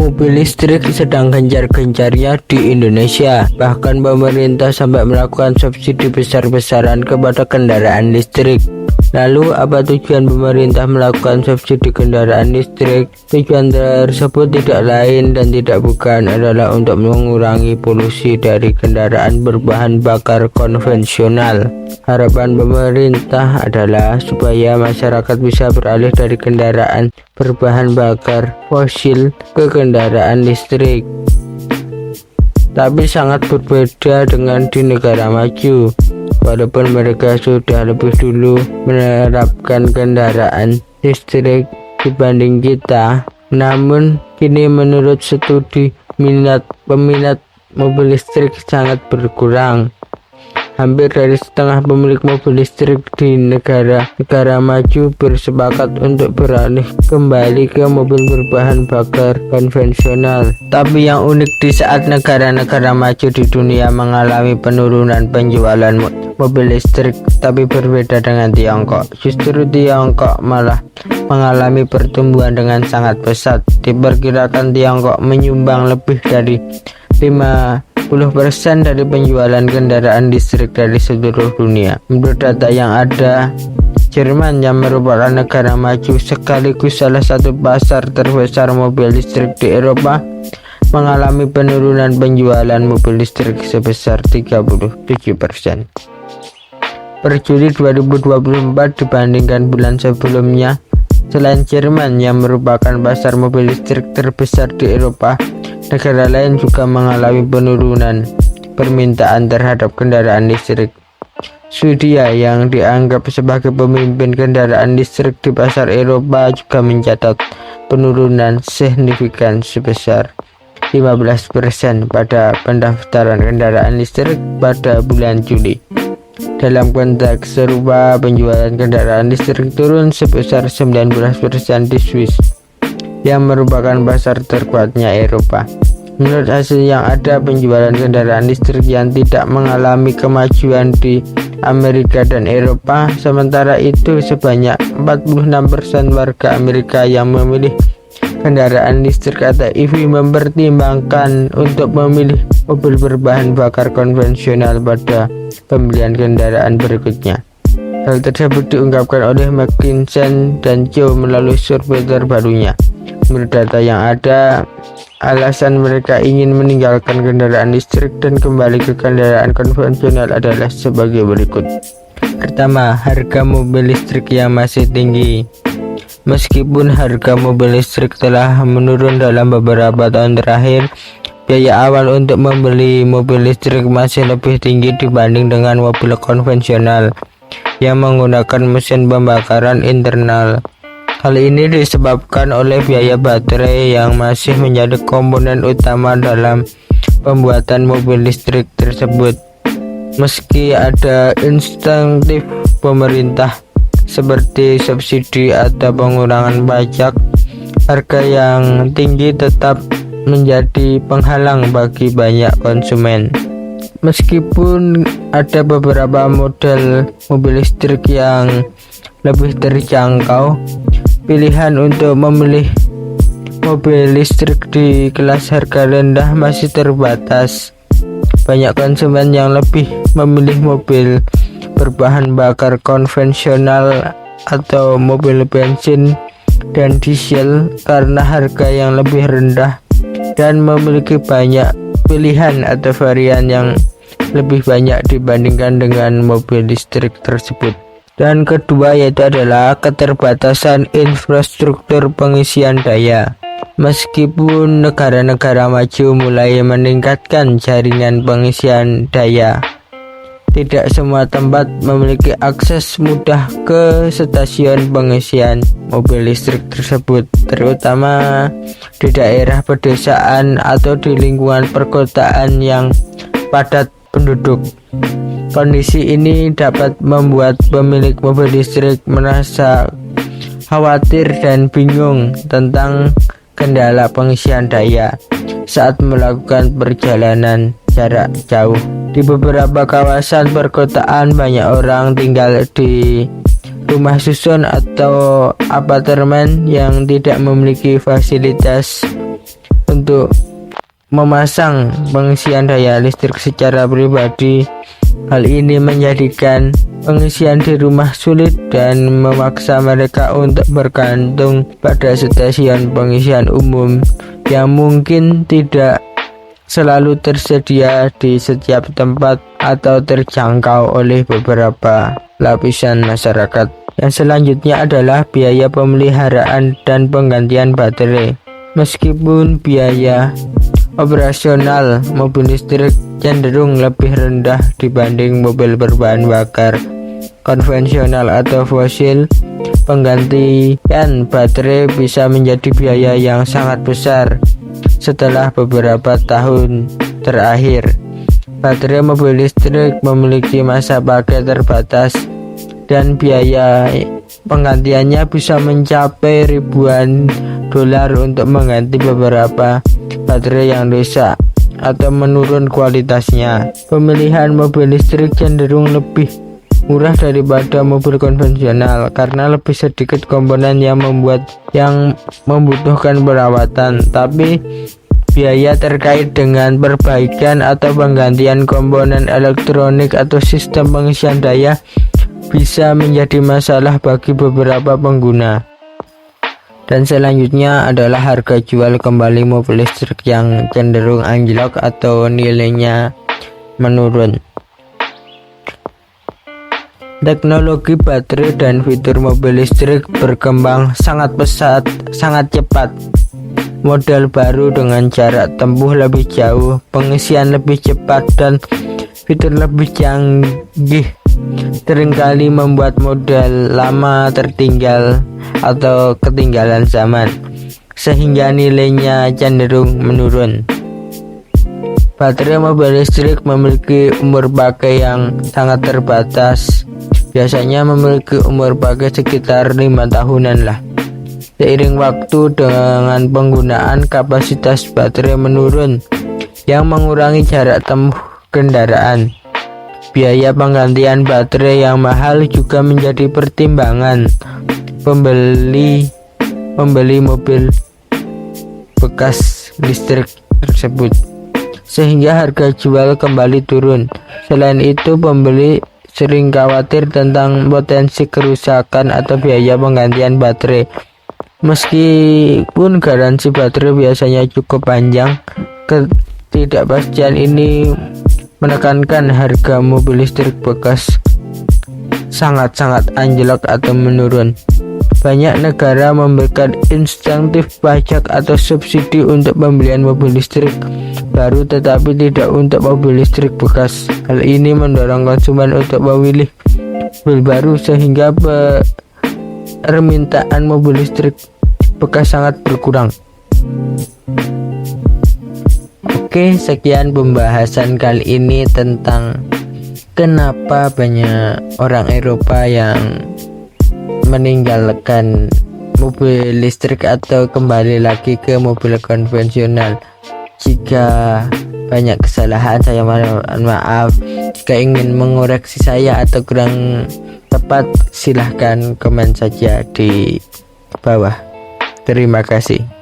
Mobil listrik sedang gencar-gencarnya di Indonesia. Bahkan pemerintah sampai melakukan subsidi besar-besaran kepada kendaraan listrik. Lalu apa tujuan pemerintah melakukan subsidi kendaraan listrik? Tujuan tersebut tidak lain dan tidak bukan adalah untuk mengurangi polusi dari kendaraan berbahan bakar konvensional. Harapan pemerintah adalah supaya masyarakat bisa beralih dari kendaraan berbahan bakar fosil ke kendaraan listrik. Tapi sangat berbeda dengan di negara maju. Walaupun mereka sudah lebih dulu menerapkan kendaraan listrik dibanding kita, namun kini menurut studi peminat mobil listrik sangat berkurang. Hampir dari setengah pemilik mobil listrik di negara maju bersepakat untuk beralih kembali ke mobil berbahan bakar konvensional. Tapi yang unik di saat negara-negara maju di dunia mengalami penurunan penjualan mobil listrik, tapi berbeda dengan Tiongkok. Justru Tiongkok malah mengalami pertumbuhan dengan sangat pesat. Diperkirakan Tiongkok menyumbang lebih dari 50% dari penjualan kendaraan listrik dari seluruh dunia. Menurut data yang ada, Jerman yang merupakan negara maju sekaligus salah satu pasar terbesar mobil listrik di Eropa mengalami penurunan penjualan mobil listrik sebesar 37%. Per Juli 2024 dibandingkan bulan sebelumnya. Selain Jerman yang merupakan pasar mobil listrik terbesar di Eropa, negara lain juga mengalami penurunan permintaan terhadap kendaraan listrik. Swedia yang dianggap sebagai pemimpin kendaraan listrik di pasar Eropa juga mencatat penurunan signifikan sebesar 15% pada pendaftaran kendaraan listrik pada bulan Juli. Dalam konteks serupa, penjualan kendaraan listrik turun sebesar 19% di Swiss, yang merupakan pasar terkuatnya Eropa. Menurut hasil yang ada, penjualan kendaraan listrik yang tidak mengalami kemajuan di Amerika dan Eropa. Sementara itu, sebanyak 46% warga Amerika yang memilih kendaraan listrik atau EV mempertimbangkan untuk memilih mobil berbahan bakar konvensional pada pemilihan kendaraan berikutnya. Hal tersebut diungkapkan oleh McKinsey dan Joe melalui survei terbarunya. Menurut data yang ada, alasan mereka ingin meninggalkan kendaraan listrik dan kembali ke kendaraan konvensional adalah sebagai berikut. Pertama, harga mobil listrik yang masih tinggi. Meskipun harga mobil listrik telah menurun dalam beberapa tahun terakhir, biaya awal untuk membeli mobil listrik masih lebih tinggi dibanding dengan mobil konvensional yang menggunakan mesin pembakaran internal. Hal ini disebabkan oleh biaya baterai yang masih menjadi komponen utama dalam pembuatan mobil listrik tersebut. Meski ada insentif pemerintah seperti subsidi atau pengurangan pajak, harga yang tinggi tetap menjadi penghalang bagi banyak konsumen. Meskipun ada beberapa model mobil listrik yang lebih terjangkau, pilihan untuk memilih mobil listrik di kelas harga rendah masih terbatas. Banyak konsumen yang lebih memilih mobil berbahan bakar konvensional atau mobil bensin dan diesel karena harga yang lebih rendah dan memiliki banyak pilihan atau varian yang lebih banyak dibandingkan dengan mobil listrik tersebut. Dan kedua yaitu adalah keterbatasan infrastruktur pengisian daya. Meskipun negara-negara maju mulai meningkatkan jaringan pengisian daya, tidak semua tempat memiliki akses mudah ke stasiun pengisian mobil listrik tersebut, terutama di daerah pedesaan atau di lingkungan perkotaan yang padat penduduk. Kondisi ini dapat membuat pemilik mobil listrik merasa khawatir dan bingung tentang kendala pengisian daya saat melakukan perjalanan jarak jauh. Di beberapa kawasan perkotaan, banyak orang tinggal di rumah susun atau apartemen yang tidak memiliki fasilitas untuk untuk memasang pengisian daya listrik secara pribadi. Hal ini menjadikan pengisian di rumah sulit dan memaksa mereka untuk bergantung pada stasiun pengisian umum yang mungkin tidak selalu tersedia di setiap tempat atau terjangkau oleh beberapa lapisan masyarakat. Yang selanjutnya adalah biaya pemeliharaan dan penggantian baterai. Meskipun biaya operasional mobil listrik cenderung lebih rendah dibanding mobil berbahan bakar konvensional atau fosil, penggantian baterai bisa menjadi biaya yang sangat besar. Setelah beberapa tahun terakhir, baterai mobil listrik memiliki masa pakai terbatas dan biaya penggantiannya bisa mencapai ribuan dolar untuk mengganti beberapa baterai yang rusak atau menurun kualitasnya. Pemilihan mobil listrik cenderung lebih murah daripada mobil konvensional karena lebih sedikit komponen yang membutuhkan perawatan, tapi biaya terkait dengan perbaikan atau penggantian komponen elektronik atau sistem pengisian daya bisa menjadi masalah bagi beberapa pengguna. Dan selanjutnya adalah harga jual kembali mobil listrik yang cenderung anjlok atau nilainya menurun. Teknologi baterai dan fitur mobil listrik berkembang sangat pesat, sangat cepat. Model baru dengan jarak tempuh lebih jauh, pengisian lebih cepat, dan fitur lebih canggih seringkali membuat model lama tertinggal atau ketinggalan zaman, sehingga nilainya cenderung menurun. Baterai mobil listrik memiliki umur pakai yang sangat terbatas, biasanya memiliki umur pakai sekitar 5 tahunan lah. Seiring waktu dengan penggunaan, kapasitas baterai menurun yang mengurangi jarak tempuh kendaraan. Biaya penggantian baterai yang mahal juga menjadi pertimbangan pembeli mobil bekas listrik tersebut, sehingga harga jual kembali turun. Selain itu, pembeli sering khawatir tentang potensi kerusakan atau biaya penggantian baterai. Meskipun garansi baterai biasanya cukup panjang, ketidakpastian ini menekankan harga mobil listrik bekas sangat-sangat anjlok atau menurun. Banyak negara memberikan insentif pajak atau subsidi untuk pembelian mobil listrik baru, tetapi tidak untuk mobil listrik bekas. Hal ini mendorong konsumen untuk memilih mobil baru, sehingga permintaan mobil listrik bekas sangat berkurang. Oke, sekian pembahasan kali ini tentang kenapa banyak orang Eropa yang meninggalkan mobil listrik atau kembali lagi ke mobil konvensional. Jika banyak kesalahan, saya mohon maaf. Jika ingin mengoreksi saya atau kurang tepat, silahkan komen saja di bawah. Terima kasih.